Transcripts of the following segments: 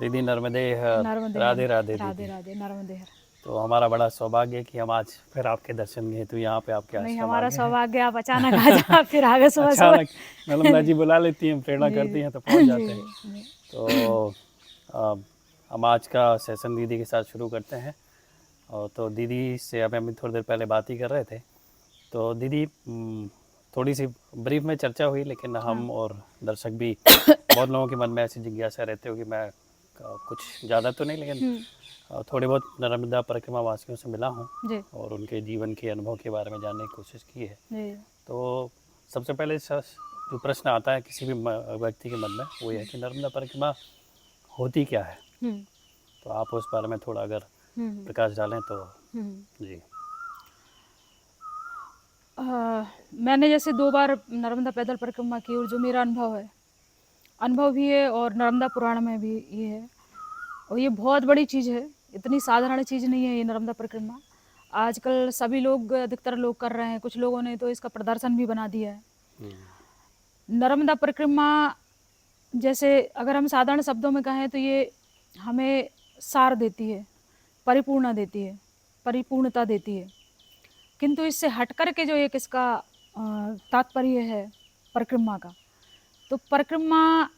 दीदी नर्मदे हर। नर्मदे हर। राधे राधे राधे दीदी। राधे, नर्मदे हर। तो हमारा बड़ा सौभाग्य है कि हम आज फिर आपके दर्शन हेतु यहाँ पे आपके नहीं, आश्रम आ हमारा गए हैं। सौभाग्य आप अचानक आ जा फिर आ गए सुबह सुबह। अचानक नलमदा जी बुला लेती हैं, प्रेरणा जी करती हैं तो जी पहुँच जी जाते हैं। जी। तो अ, हम आज का सेशन दीदी के साथ शुरू करते हैं। और तो दीदी से अभी थोड़ी देर पहले बात ही कर रहे थे। तो दीदी थोड़ी सी ब्रीफ में चर्चा हुई, लेकिन हाँ। हम और दर्शक भी बहुत लोगों के मन में ऐसी जिज्ञासा रहते हो कि मैं कुछ ज़्यादा तो नहीं, लेकिन थोड़े बहुत नर्मदा परिक्रमा वासियों से मिला हूँ जी और उनके जीवन के अनुभव के बारे में जानने की कोशिश की है। जी। तो सबसे पहले जो प्रश्न आता है किसी भी व्यक्ति के मन में वो ये है कि नर्मदा परिक्रमा होती क्या है। तो आप उस बारे में थोड़ा अगर प्रकाश डालें तो। जी। मैंने जैसे 2 बार नर्मदा पैदल परिक्रमा की और जो मेरा अनुभव भी है और नर्मदा पुराण में भी ये है, और ये बहुत बड़ी चीज़ है, इतनी साधारण चीज़ नहीं है ये नर्मदा परिक्रमा। आजकल सभी लोग, अधिकतर लोग कर रहे हैं, कुछ लोगों ने तो इसका प्रदर्शन भी बना दिया है। नर्मदा परिक्रमा जैसे अगर हम साधारण शब्दों में कहें तो ये हमें सार देती है, परिपूर्णता देती है। किंतु इससे हटकर के जो एक इसका तात्पर्य है परिक्रमा का, तो परिक्रमा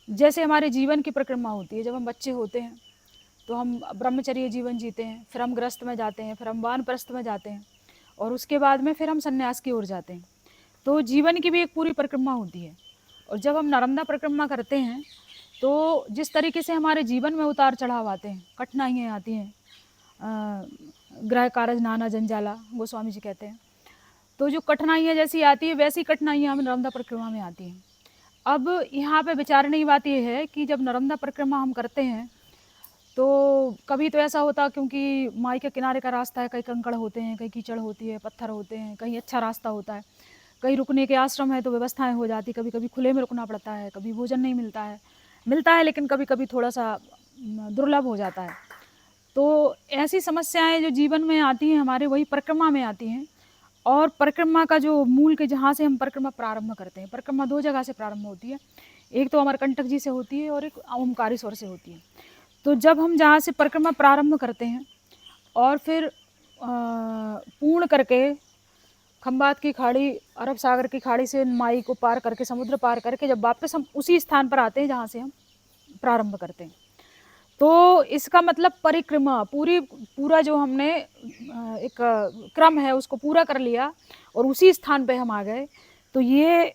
जैसे हमारे जीवन की परिक्रमा होती है। जब हम बच्चे होते हैं तो हम ब्रह्मचर्य जीवन जीते हैं, फिर हम गृहस्थ में जाते हैं, फिर हम वानप्रस्थ में जाते हैं, और उसके बाद में फिर हम संन्यास की ओर जाते हैं। तो जीवन की भी एक पूरी परिक्रमा होती है। और जब हम नर्मदा परिक्रमा करते हैं तो जिस तरीके से हमारे जीवन में उतार चढ़ाव आते हैं, कठिनाइयाँ आती हैं, ग्रह कारज नाना जंजाला गोस्वामी जी कहते हैं, तो जो कठिनाइयाँ जैसी आती है वैसी कठिनाइयाँ हमें नर्मदा परिक्रमा में आती हैं। अब यहाँ पे विचारने की बात ये है कि जब नर्मदा परिक्रमा हम करते हैं तो कभी तो ऐसा होता, क्योंकि माई के किनारे का रास्ता है, कहीं कंकड़ होते हैं, कहीं कीचड़ होती है, पत्थर होते हैं, कहीं अच्छा रास्ता होता है, कहीं रुकने के आश्रम है तो व्यवस्थाएं हो जाती, कभी कभी खुले में रुकना पड़ता है, कभी भोजन नहीं मिलता है लेकिन कभी कभी थोड़ा सा दुर्लभ हो जाता है। तो ऐसी समस्याएं जो जीवन में आती हैं हमारे, वही परिक्रमा में आती हैं। और परिक्रमा का जो मूल के जहाँ से हम परिक्रमा प्रारंभ करते हैं, परिक्रमा 2 जगह से प्रारंभ होती है, एक तो अमरकंटक जी से होती है और एक ओमकारेश्वर से होती है। तो जब हम जहाँ से परिक्रमा प्रारंभ करते हैं और फिर पूर्ण करके खंबात की खाड़ी, अरब सागर की खाड़ी से माई को पार करके, समुद्र पार करके जब वापस हम उसी स्थान पर आते हैं जहाँ से हम प्रारंभ करते हैं, तो इसका मतलब परिक्रमा पूरा जो हमने एक क्रम है उसको पूरा कर लिया और उसी स्थान पे हम आ गए। तो ये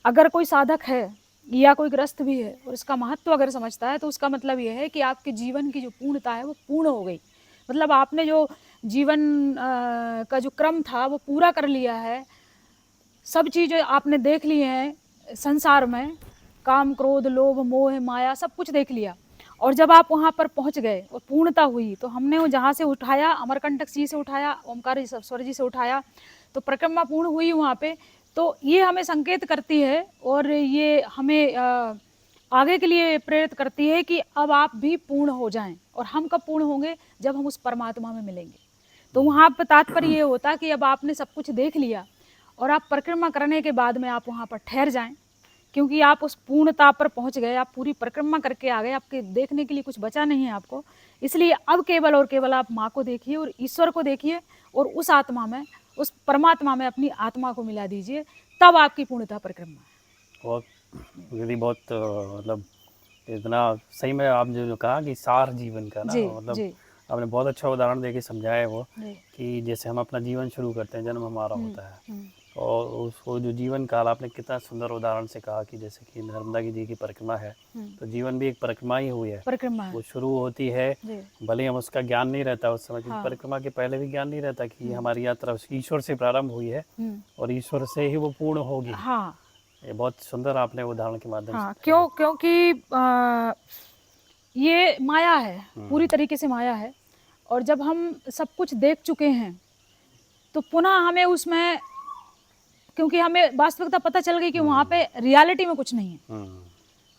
अगर कोई साधक है या कोई ग्रस्त भी है और इसका महत्व अगर समझता है तो उसका मतलब ये है कि आपके जीवन की जो पूर्णता है वो पूर्ण हो गई। मतलब आपने जो जीवन का जो क्रम था वो पूरा कर लिया है, सब चीज़ें आपने देख ली हैं संसार में, काम क्रोध लोभ मोह माया सब कुछ देख लिया। और जब आप वहाँ पर पहुँच गए और पूर्णता हुई तो हमने वो जहाँ से उठाया, अमरकंटक जी से उठाया, ओमकारेश्वर जी से उठाया, तो परिक्रमा पूर्ण हुई वहाँ पे। तो ये हमें संकेत करती है और ये हमें आगे के लिए प्रेरित करती है कि अब आप भी पूर्ण हो जाएं। और हम कब पूर्ण होंगे? जब हम उस परमात्मा में मिलेंगे। तो वहाँ पर तात्पर्य ये होता कि अब आपने सब कुछ देख लिया और आप परिक्रमा करने के बाद में आप वहाँ पर ठहर जाएं, क्योंकि आप उस पूर्णता पर पहुँच गए, आप पूरी परिक्रमा करके आ गए, आपके देखने के लिए कुछ बचा नहीं है आपको। इसलिए अब केवल और केवल आप माँ को देखिए और ईश्वर को देखिए और उस आत्मा में, उस परमात्मा में अपनी आत्मा को मिला दीजिए, तब आपकी पूर्णता परिक्रमा है। बहुत दीदी, बहुत मतलब इतना सही में आप जो कहा कि सार जीवन का ना, जी मतलब जी आपने बहुत अच्छा उदाहरण देके समझाया है वो, जी। कि जैसे हम अपना जीवन शुरू करते हैं, जन्म हमारा होता है हम्म। और उसको जो जीवन काल आपने कितना सुंदर उदाहरण से कहा कि जैसे कि नर्मदा जी की परिक्रमा है तो जीवन भी एक परिक्रमा ही हुई है। परिक्रमा है। वो शुरू होती है, जी भले ही हम उसका ज्ञान नहीं रहता उस समय, क्योंकि हाँ। परिक्रमा के पहले भी ज्ञान नहीं रहता कि हमारी यात्रा ईश्वर से प्रारंभ हुई है और ईश्वर से ही वो पूर्ण होगी। हाँ ये बहुत सुंदर आपने उदाहरण के माध्यम हाँ। से क्योंकि ये माया है, पूरी तरीके से माया है। और जब हम सब कुछ देख चुके हैं तो पुनः हमें उसमें, क्योंकि हमें वास्तविकता पता चल गई कि वहाँ पे रियलिटी में कुछ नहीं है।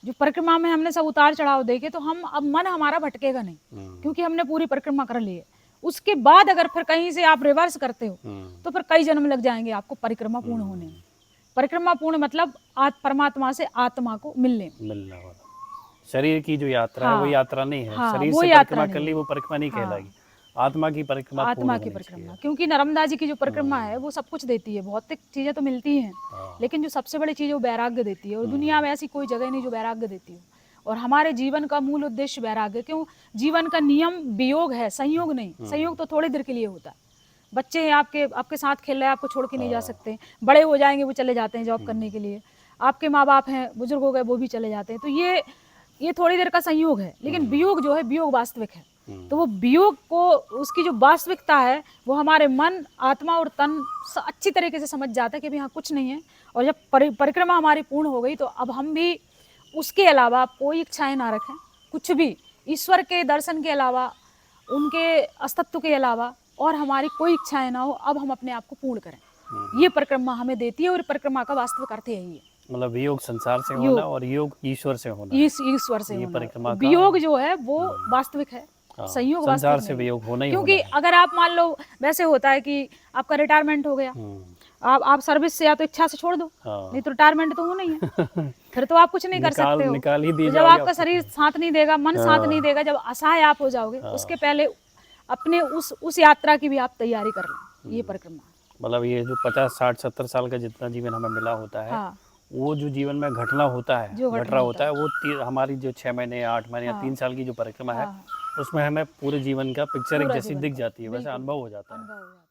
जो परिक्रमा में हमने सब उतार चढ़ाव देखे तो हम अब मन हमारा भटकेगा नहीं, क्योंकि हमने पूरी परिक्रमा कर ली है। उसके बाद अगर फिर कहीं से आप रिवर्स करते हो तो फिर कई जन्म लग जाएंगे आपको परिक्रमा पूर्ण होने में। परिक्रमा पूर्ण मतलब परमात्मा से आत्मा को मिलना वाला। शरीर की जो यात्रा है वो हाँ यात्रा नहीं है, हाँ, शरीर वो से यात्रा परिक्रमा कर नहीं ली है। वो परिक्रमा नहीं हाँ, कहलाएगी, आत्मा की परिक्रमा पूर्ण आत्मा की होनी चाहिए। परिक्रमा, क्योंकि नर्मदा जी की जो परिक्रमा है वो सब कुछ देती है, भौतिक चीज़ें तो मिलती ही हैं, हाँ। लेकिन जो सबसे बड़ी चीज़ है वो वैराग्य देती है, और दुनिया में ऐसी कोई जगह नहीं जो वैराग्य देती हो। और हमारे जीवन का मूल उद्देश्य वैराग्य, क्यों? जीवन का नियम वियोग है, संयोग नहीं। संयोग तो थोड़ी देर के लिए होता है। बच्चे हैं आपके, आपके साथ खेल रहे हैं, आपको छोड़ के नहीं जा सकते। बड़े हो जाएंगे वो चले जाते हैं जॉब करने के लिए। आपके माँ बाप हैं, बुजुर्ग हो गए, वो भी चले जाते हैं। तो ये थोड़ी देर का संयोग है, लेकिन वियोग जो है, वियोग वास्तविक है। तो वो वियोग को, उसकी जो वास्तविकता है वो हमारे मन, आत्मा और तन अच्छी तरीके से समझ जाता है कि अभी यहाँ कुछ नहीं है। और जब परिक्रमा हमारी पूर्ण हो गई तो अब हम भी उसके अलावा कोई इच्छाएं ना रखें, कुछ भी ईश्वर के दर्शन के अलावा, उनके अस्तित्व के अलावा और हमारी कोई इच्छाएं ना हो। अब हम अपने आप को पूर्ण करें, ये परिक्रमा हमें देती है, और परिक्रमा का वास्तविक अर्थ यही है। मतलब योग संसार से होना योग और योग ईश्वर से होना, ईश्वर से ये होना। परिक्रमा का। वियोग जो है वो वास्तविक है, हाँ, संयोग संसार वास्तविक से नहीं। वियोग होना ही क्योंकि होना है। अगर आप मान लो, वैसे होता है कि आपका रिटायरमेंट हो गया, आप सर्विस से या तो इच्छा से छोड़ दो, हाँ। नहीं तो रिटायरमेंट तो होना ही है। फिर तो आप कुछ नहीं कर सकते हो। निकाल ही दिए तो जब जाओगे आपका आप। शरीर साथ नहीं देगा, मन साथ नहीं देगा, जब असहाय आप हो जाओगे, उसके पहले अपने उस यात्रा की भी आप तैयारी कर लें, ये परिक्रमा। मतलब ये जो 50 60 70 साल का जितना जीवन हमें मिला होता है, हाँ, वो जो जीवन में घटना होता है, जो घट घटना रहा होता होता है, वो हमारी जो 6 महीने 8 महीने या हाँ 3 साल की जो परिक्रमा है, हाँ, उसमें हमें पूरे जीवन का पिक्चर एक पूरा जैसी जीवन दिख का जाती है, वैसे बिल्कुल अनुभव हो जाता है। अनुभव हो जाता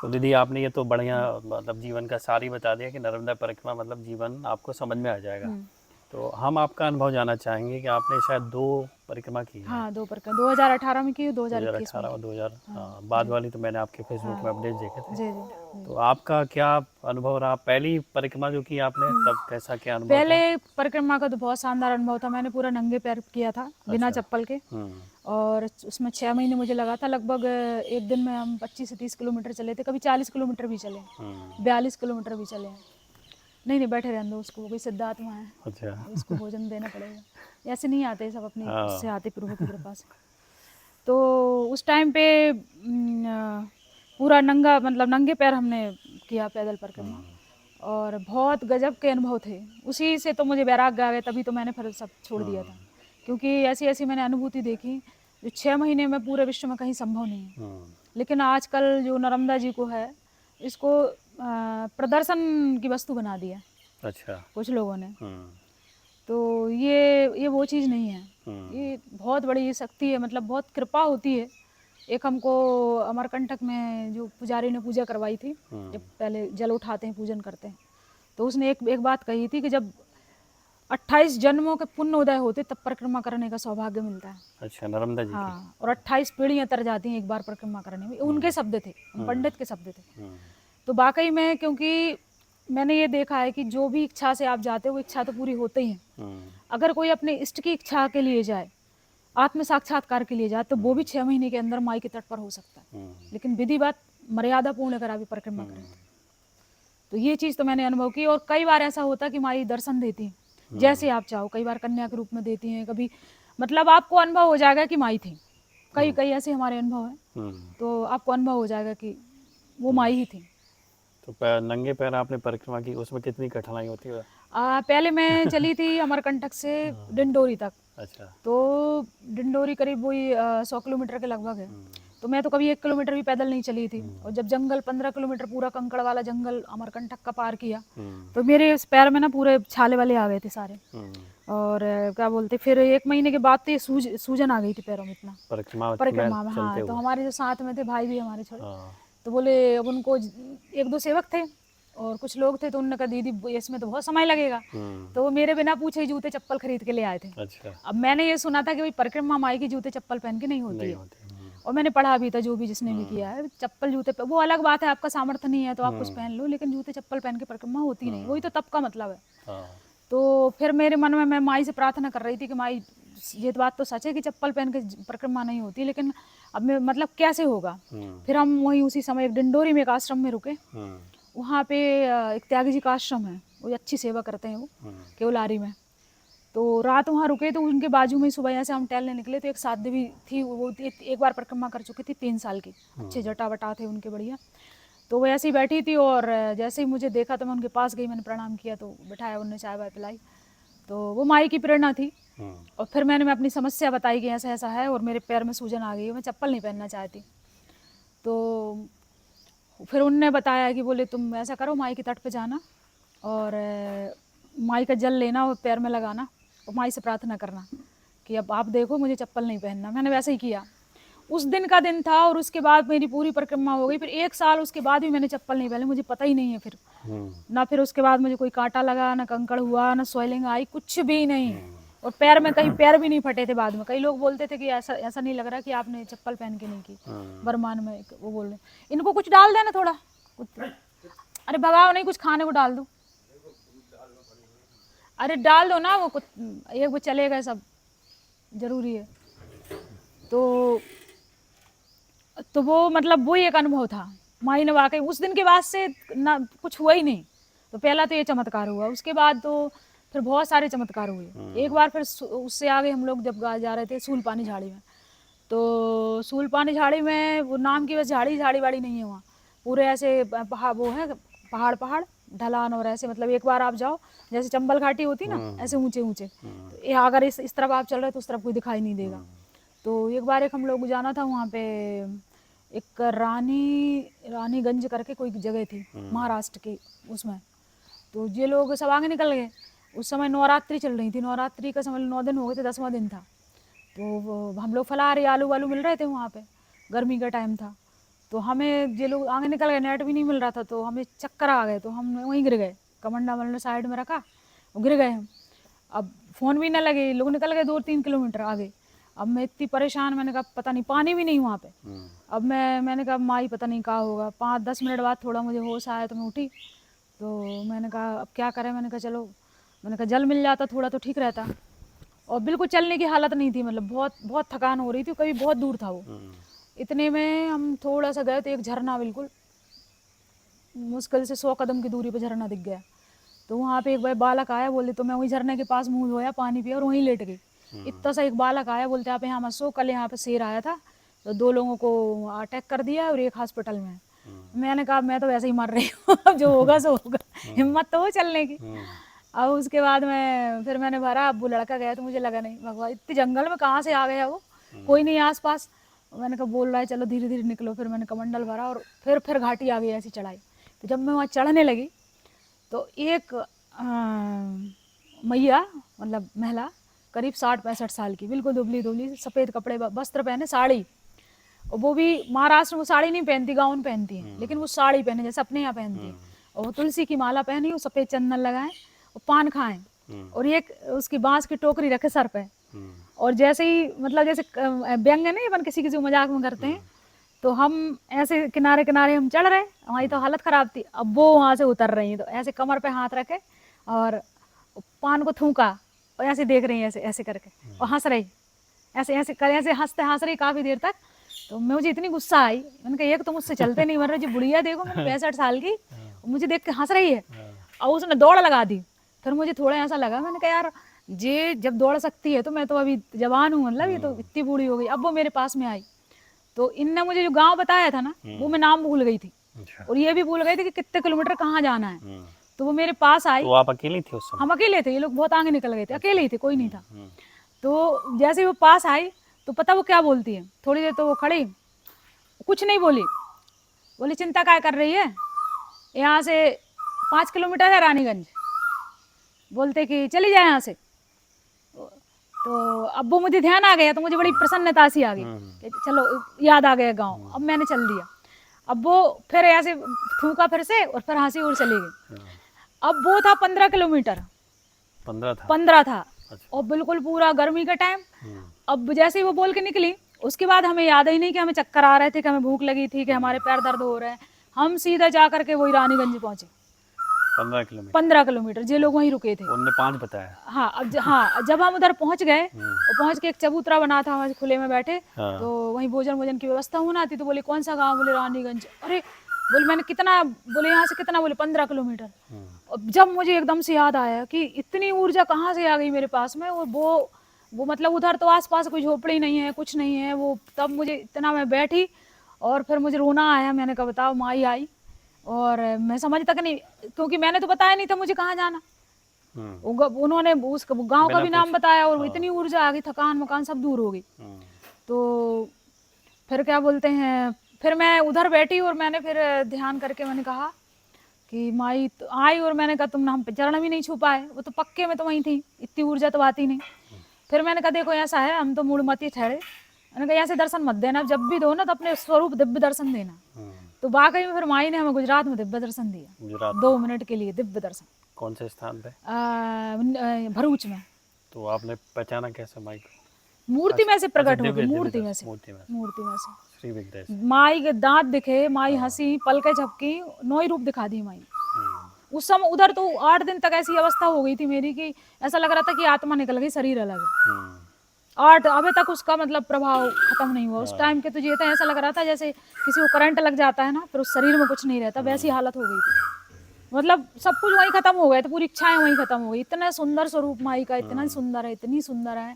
तो दीदी आपने ये तो बढ़िया मतलब जीवन का सार ही बता दिया कि नर्मदा परिक्रमा मतलब जीवन आपको समझ में आ जाएगा। है। तो हम आपका अनुभव जानना चाहेंगे कि आपने शायद 2 परिक्रमा की है, हाँ, 2 परिक्रमा 2018 में की, 2021 में 2018 और की। 2000 हाँ, बाद जी। वाली तो मैंने आपके फेसबुक में अपडेट देखे थे। जी, जी, जी। तो आपका क्या अनुभव रहा, पहली परिक्रमा जो की आपने तब कैसा क्या अनुभव पहले था? परिक्रमा का तो बहुत शानदार अनुभव था। मैंने पूरा नंगे पैर किया था, बिना अच्छा। चप्पल के, और उसमें 6 महीने मुझे लगा था। लगभग एक दिन में हम 25 से 30 किलोमीटर चले थे, कभी 40 किलोमीटर भी चले, 42 किलोमीटर भी चले हैं। नहीं नहीं, बैठे रहने दो उसको, वो भी सिद्धार्थ वहाँ है, अच्छा। उसको भोजन देना पड़ेगा। ऐसे नहीं आते सब, अपनी हाँ। उससे आते प्रभु की कृपा से। तो उस टाइम पे पूरा नंगा, मतलब नंगे पैर हमने किया पैदल परिक्रमा, और बहुत गजब के अनुभव थे। उसी से तो मुझे वैराग्य आ गया, तभी तो मैंने फिर सब छोड़ दिया था। क्योंकि ऐसी ऐसी मैंने अनुभूति देखी जो 6 महीने में पूरे विश्व में कहीं संभव नहीं है। लेकिन आजकल जो नर्मदा जी को है, इसको प्रदर्शन की वस्तु बना दिया अच्छा। कुछ लोगों ने। तो ये वो चीज़ नहीं है, ये बहुत बड़ी शक्ति है, मतलब बहुत कृपा होती है। एक हमको अमरकंटक में जो पुजारी ने पूजा करवाई थी, जब पहले जल उठाते हैं, पूजन करते हैं, तो उसने एक बात कही थी कि जब 28 जन्मों के पुण्य उदय होते तब परिक्रमा करने का सौभाग्य मिलता है। अच्छा, नर्मदा जी की। हाँ, और 28 पीढ़ियाँ तर जाती हैं एक बार परिक्रमा करने में, उनके शब्द थे, पंडित के शब्द थे। तो वाकई में, क्योंकि मैंने ये देखा है कि जो भी इच्छा से आप जाते हो, वो इच्छा तो पूरी होते ही है। अगर कोई अपने इष्ट की इच्छा के लिए जाए, आत्म साक्षात्कार के लिए जाए, तो वो भी 6 महीने के अंदर माई के तट पर हो सकता है। लेकिन विधिवत मर्यादा पूर्ण अगर आप परिक्रमा करें तो ये चीज़ तो मैंने अनुभव की। और कई बार ऐसा होता है कि माई दर्शन देती है जैसे आप चाहो, कई बार कन्या के रूप में देती हैं, कभी मतलब आपको अनुभव हो जाएगा कि माई थी। कई कई ऐसे हमारे अनुभव हैं, तो आपको अनुभव हो जाएगा कि वो माई ही थी। तो नंगे पैर आपने परिक्रमा की, उसमें कितनी कठिनाई होती है? पहले मैं चली थी अमरकंटक से डिंडोरी तक। अच्छा। तो डिंडोरी करीब वही 100 किलोमीटर के लगभग है। तो मैं तो कभी 1 किलोमीटर भी पैदल नहीं चली थी। और जब जंगल 15 किलोमीटर पूरा कंकड़ वाला जंगल अमरकंटक का पार किया, तो मेरे इस पैर में ना पूरे छाले वाले आ गए थे सारे। और क्या बोलते, फिर 1 महीने के बाद तो ये सूजन आ गई थी पैरों में इतना, परिक्रमा में। हाँ, तो हमारे जो साथ में थे भाई भी हमारे छोटे, तो बोले, अब उनको 1-2 सेवक थे और कुछ लोग थे, तो उन्होंने कहा दीदी इसमें तो बहुत समय लगेगा। तो वो मेरे बिना पूछे ही जूते चप्पल खरीद के ले आए थे। अच्छा। अब मैंने ये सुना था कि भाई परिक्रमा माई की जूते चप्पल पहन के नहीं होती है। और मैंने पढ़ा भी था, जो भी जिसने भी किया है, चप्पल जूते पे वो अलग बात है, आपका सामर्थ्य नहीं है तो आप कुछ पहन लो, लेकिन जूते चप्पल पहन के परिक्रमा होती नहीं। वही तो तप का मतलब है। तो फिर मेरे मन में, मैं माई से प्रार्थना कर रही थी कि माई, ये बात तो सच है कि चप्पल पहन के परिक्रमा नहीं होती, लेकिन अब मैं मतलब कैसे होगा। फिर हम वहीं उसी समय एक डिंडोरी में एक आश्रम में रुके। वहाँ पे एक त्यागी जी का आश्रम है, वो अच्छी सेवा करते हैं वो, केवलारी में। तो रात वहाँ रुके, तो उनके बाजू में सुबह से हम टहलने निकले, तो एक साध्वी भी थी, वो एक बार परिक्रमा कर चुकी थी, 3 साल की, अच्छे जटा वटा थे उनके बढ़िया। तो वो ऐसे ही बैठी थी, और जैसे ही मुझे देखा तो मैं उनके पास गई, मैंने प्रणाम किया, तो बिठाया, उन्होंने चाय वाय पिलाई। तो वो माई की प्रेरणा थी। और फिर मैं अपनी समस्या बताई कि ऐसा ऐसा है और मेरे पैर में सूजन आ गई है, मैं चप्पल नहीं पहनना चाहती। तो फिर उनने बताया कि बोले तुम ऐसा करो, माई के तट पे जाना और माई का जल लेना और पैर में लगाना और माई से प्रार्थना करना कि अब आप देखो मुझे चप्पल नहीं पहनना। मैंने वैसे ही किया। उस दिन का दिन था और उसके बाद मेरी पूरी परिक्रमा हो गई। फिर 1 साल उसके बाद भी मैंने चप्पल नहीं पहनी, मुझे पता ही नहीं है फिर ना। फिर उसके बाद मुझे कोई कांटा लगा, ना कंकड़ हुआ, ना स्वेलिंग आई, कुछ भी नहीं। और पैर में कहीं पैर भी नहीं फटे थे। बाद में कई लोग बोलते थे कि ऐसा ऐसा नहीं लग रहा कि आपने चप्पल पहन के नहीं की। बरमान में वो बोल रहे इनको कुछ डाल देना थोड़ा कुछ। अरे भगाओ नहीं, कुछ खाने को डाल दो। अरे डाल दो ना, वो कुछ एक वो चलेगा, सब जरूरी है। तो वो मतलब वो एक अनुभव था। माई ने वाकई उस दिन के बाद से ना कुछ हुआ ही नहीं। तो पहला तो ये चमत्कार हुआ, उसके बाद तो फिर बहुत सारे चमत्कार हुए। एक बार फिर उससे आगे हम लोग जब जा रहे थे सूल पानी झाड़ी में, तो सूल पानी झाड़ी में वो नाम की बस झाड़ी वाड़ी नहीं है वहाँ, पूरे ऐसे पहाड़ वो है, पहाड़ ढलान और ऐसे, मतलब एक बार आप जाओ जैसे चंबल घाटी होती ना, ऐसे ऊंचे ऊंचे। तो अगर इस तरफ आप चल रहे तो उस तरफ कोई दिखाई नहीं देगा। तो एक बार हम लोग जाना था वहाँ पे, एक रानीगंज करके कोई जगह थी महाराष्ट्र के उसमें। तो ये लोग सब आगे निकल गए। उस समय नवरात्रि चल रही थी, नवरात्रि का समय 9 दिन हो गए थे, 10वां दिन था। तो हम लोग फलाहारी आलू वालू मिल रहे थे वहाँ पे, गर्मी का टाइम था। तो हमें ये लोग आगे निकल गए, नेट भी नहीं मिल रहा था, तो हमें चक्कर आ गए। तो हम वहीं गिर गए, कमंडा ने साइड में रखा, वो गिर गए हम। अब फ़ोन भी ना लगे, लोग निकल गए 2-3 किलोमीटर आगे। अब मैं इतनी परेशान, मैंने कहा पता नहीं, पानी भी नहीं वहाँ पे। अब मैंने कहा माई पता नहीं कहाँ होगा। 5-10 मिनट बाद थोड़ा मुझे होश आया तो मैं उठी। तो मैंने कहा अब क्या करें, मैंने कहा चलो, मैंने कहा जल मिल जाता थोड़ा तो ठीक रहता। और बिल्कुल चलने की हालत नहीं थी, मतलब बहुत बहुत थकान हो रही थी, कभी बहुत दूर था वो। इतने में हम थोड़ा सा गए तो एक झरना, बिल्कुल मुश्किल से 100 कदम की दूरी पर झरना दिख गया। तो वहाँ पे एक भाई बालक आया, बोले तो मैं वहीं झरने के पास मुँह धोया, पानी पिया और वहीं लेट गई। इतना सा एक बालक आया, बोलते आप यहाँ मत सो, कल यहाँ पे शेर आया था तो 2 लोगों को अटैक कर दिया और एक हॉस्पिटल में। मैंने कहा मैं तो वैसे ही मर रही हूँ, अब जो होगा सो होगा, हिम्मत तो हो चलने की। अब उसके बाद फिर मैंने भरा। अब वो लड़का गया तो मुझे लगा नहीं, भगवान इतने जंगल में कहाँ से आ गया वो, कोई नहीं आसपास। मैंने कहा बोल रहा है चलो धीरे धीरे निकलो। फिर मैंने कमंडल भरा और फिर घाटी आ गई ऐसी चढ़ाई। तो जब मैं वहाँ चढ़ने लगी तो एक मैया, मतलब महिला, करीब 60-65 साल की, बिल्कुल दुबली दुबली, सफ़ेद कपड़े वस्त्र पहने, साड़ी। और वो भी महाराष्ट्र में साड़ी नहीं पहनती, गाउन पहनती है, लेकिन वो साड़ी पहने जैसे अपने यहाँ पहनती है। और वो तुलसी की माला पहनी और सफ़ेद चंदन लगाए और पान खाएं और एक उसकी बांस की टोकरी रखे सर पे। और जैसे ही मतलब जैसे व्यंग नहीं अपन किसी किसी को मजाक में करते हैं, तो हम ऐसे किनारे किनारे हम चढ़ रहे, हमारी तो हालत ख़राब थी। अब वो वहाँ से उतर रही हैं, तो ऐसे कमर पे हाथ रखे और पान को थूका और ऐसे देख रही हैं, ऐसे ऐसे करके, और हंस रही, ऐसे ऐसे कर, ऐसे हंस रही काफ़ी देर तक। तो मुझे इतनी गुस्सा आई, मैंने कहा एक तो मुझसे चलते नहीं मर रहे, जो बुढ़िया देखो मैंने 65 साल की, मुझे देख के हंस रही है और उसने दौड़ लगा दी। फिर मुझे थोड़ा ऐसा लगा, मैंने कहा यार ये जब दौड़ सकती है तो मैं तो अभी जवान हूँ, मतलब ये तो इतनी बूढ़ी हो गई। अब वो मेरे पास में आई, तो इनने मुझे जो गांव बताया था ना, वो मैं नाम भूल गई थी और ये भी भूल गई थी कि कितने किलोमीटर कहाँ जाना है। तो वो मेरे पास आई। तो आप अकेली थी उस समय? हम अकेले थे, ये लोग बहुत आगे निकल गए थे, अकेले ही थे, कोई नहीं था। तो जैसे वो पास आई तो पता वो क्या बोलती है, थोड़ी देर तो वो खड़ी, कुछ नहीं बोली, बोली चिंता क्या कर रही है, यहाँ से 5 किलोमीटर है रानीगंज, बोलते कि चली जाए यहाँ से। तो अब वो मुझे ध्यान आ गया, तो मुझे बड़ी प्रसन्नता सी आ गई कि चलो याद आ गया गांव, अब मैंने चल दिया। अब वो फिर ऐसे थूका फिर से और फिर हंसी और चली गई। अब वो था 15 किलोमीटर, 15 था। अच्छा। और बिल्कुल पूरा गर्मी का टाइम। अब जैसे ही वो बोल के निकली, उसके बाद हमें याद ही नहीं कि हमें चक्कर आ रहे थे, कि हमें भूख लगी थी, कि हमारे पैर दर्द हो रहे हैं। हम सीधा जा करके वही रानीगंज पहुंचे। 15 किलोमीटर जे लोग वहीं रुके थे। उनने 5 बताया। हाँ, अब हाँ, जब हम उधर पहुंच गए और पहुंच के एक चबूतरा बना था, वहाँ खुले में बैठे। हाँ। तो वहीं भोजन की व्यवस्था होना थी। तो बोले कौन सा गांव, बोले रानीगंज। अरे बोले मैंने कितना, बोले यहाँ से कितना, बोले 15 किलोमीटर। और जब मुझे एकदम से याद आया कि इतनी ऊर्जा कहाँ से आ गई मेरे पास में, और वो मतलब उधर तो आसपास कोई झोपड़ी नहीं है, कुछ नहीं है। वो तब मुझे इतना, मैं बैठी और फिर मुझे रोना आया। मैंने कहा बताओ, माई आई और मैं समझ तक नहीं, क्योंकि मैंने तो बताया नहीं था मुझे कहाँ जाना। उन्होंने उस गांव का भी नाम बताया और इतनी ऊर्जा आ गई, थकान मकान सब दूर हो गई। तो फिर क्या बोलते हैं, फिर मैं उधर बैठी और मैंने फिर ध्यान करके मैंने कहा कि माई तो आई, और मैंने कहा तुमने हम पे चरण भी नहीं छू पाए, वो तो पक्के में तो वहीं थी, इतनी ऊर्जा तो आती नहीं। फिर मैंने कहा देखो ऐसा है, हम तो मूढ़मती ठहरे, मैंने कहा ऐसे दर्शन मत देना, जब भी दो ना तो अपने स्वरूप दिव्य दर्शन देना। तो वाकई में फिर माई ने हमें गुजरात में दिव्य दर्शन दिया, 2 मिनट के लिए दिव्य दर्शन। कौन से स्थान पे? भरूच में। तो आपने पहचाना कैसे माई को? मूर्ति में से प्रकट हो दिव्य गई, दिव्य मूर्ति में दर्शन, से, मूर्ति में मूर्ति में से श्री विग्रह से। माई के दांत दिखे, माई हंसी, पलके झपकी, 9 ही रूप दिखा दी माई। उस समय उधर तो 8 दिन तक ऐसी अवस्था हो गई थी मेरी कि ऐसा लग रहा था कि आत्मा निकल गई, शरीर अलग है। 8 अभी तक उसका मतलब प्रभाव खत्म नहीं हुआ। उस टाइम के तो ये था, ऐसा लग रहा था जैसे किसी को करंट लग जाता है ना, फिर उस शरीर में कुछ नहीं रहता, वैसी हालत हो गई थी। मतलब सब कुछ वहीं खत्म हो गया, तो पूरी इच्छाएं वहीं खत्म हो गई। इतना सुंदर स्वरूप माई का, इतना सुंदर है, इतनी सुंदर है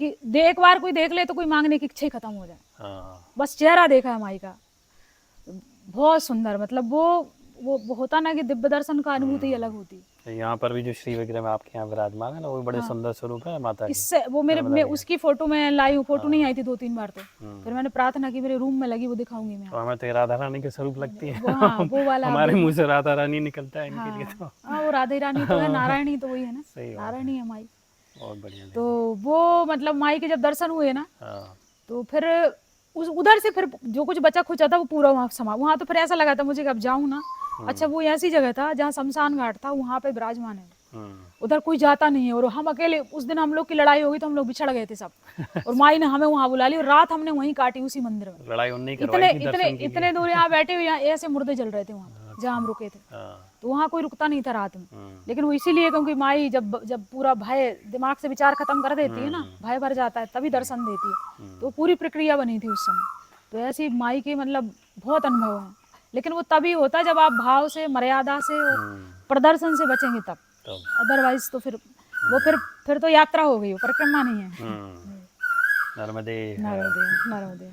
कि एक बार कोई देख ले तो कोई मांगने की इच्छा ही खत्म हो जाए। बस चेहरा देखा है माई का, बहुत सुंदर। मतलब वो होता ना कि दिव्य दर्शन का अनुभूति अलग होती। यहाँ पर भी जो श्री विग्रह में आपके यहाँ विराजमान है ना, वो भी बड़े सुंदर स्वरूप है माता के। इससे वो मैं उसकी फोटो में लाई हूँ, फोटो नहीं आई थी 2-3 बार। तो फिर मैंने प्रार्थना की मेरे रूम में लगी, वो दिखाऊंगी मैं। तो हमें तो राधा रानी के स्वरूप लगती है। वो वाला हमारे मुंह से राधा रानी निकलता है इनके लिए तो। वो राधे रानी तो है, नारायणी तो वही है ना, नारायणी है माई। बहुत बढ़िया। तो वो मतलब माई के जब दर्शन हुए ना, तो फिर उधर से फिर जो कुछ बचा खुचा था वो पूरा वहाँ समा। वहाँ तो फिर ऐसा लगा था मुझे कि अब जाऊँ ना। अच्छा वो ऐसी जगह था जहाँ शमशान घाट था, वहाँ पे विराजमान है, उधर कोई जाता नहीं है। और हम अकेले, उस दिन हम लोग की लड़ाई हो गई तो हम लोग बिछड़ गए थे सब, और माई ने हमें वहाँ बुला ली और रात हमने वहीं काटी उसी मंदिर में। लड़ाई उन्हीं करवाई थी दर्शन के लिए। इतने दूर यहाँ बैठे हुए, ऐसे मुर्दे जल रहे थे वहाँ जहाँ हम रुके थे। तो वहाँ कोई रुकता नहीं था रात में, लेकिन वो इसीलिए क्योंकि माई जब पूरा भय दिमाग से विचार खत्म कर देती है ना, भय भर जाता है, तभी दर्शन देती है। तो पूरी प्रक्रिया बनी थी उस समय। तो ऐसी माई के मतलब बहुत अनुभव है, लेकिन वो तभी होता है जब आप भाव से, मर्यादा से, प्रदर्शन से बचेंगे तब। अदरवाइज तो फिर तो यात्रा हो गई, परिक्रमा नहीं है। नर्मदे नर्मदे नर्मदे।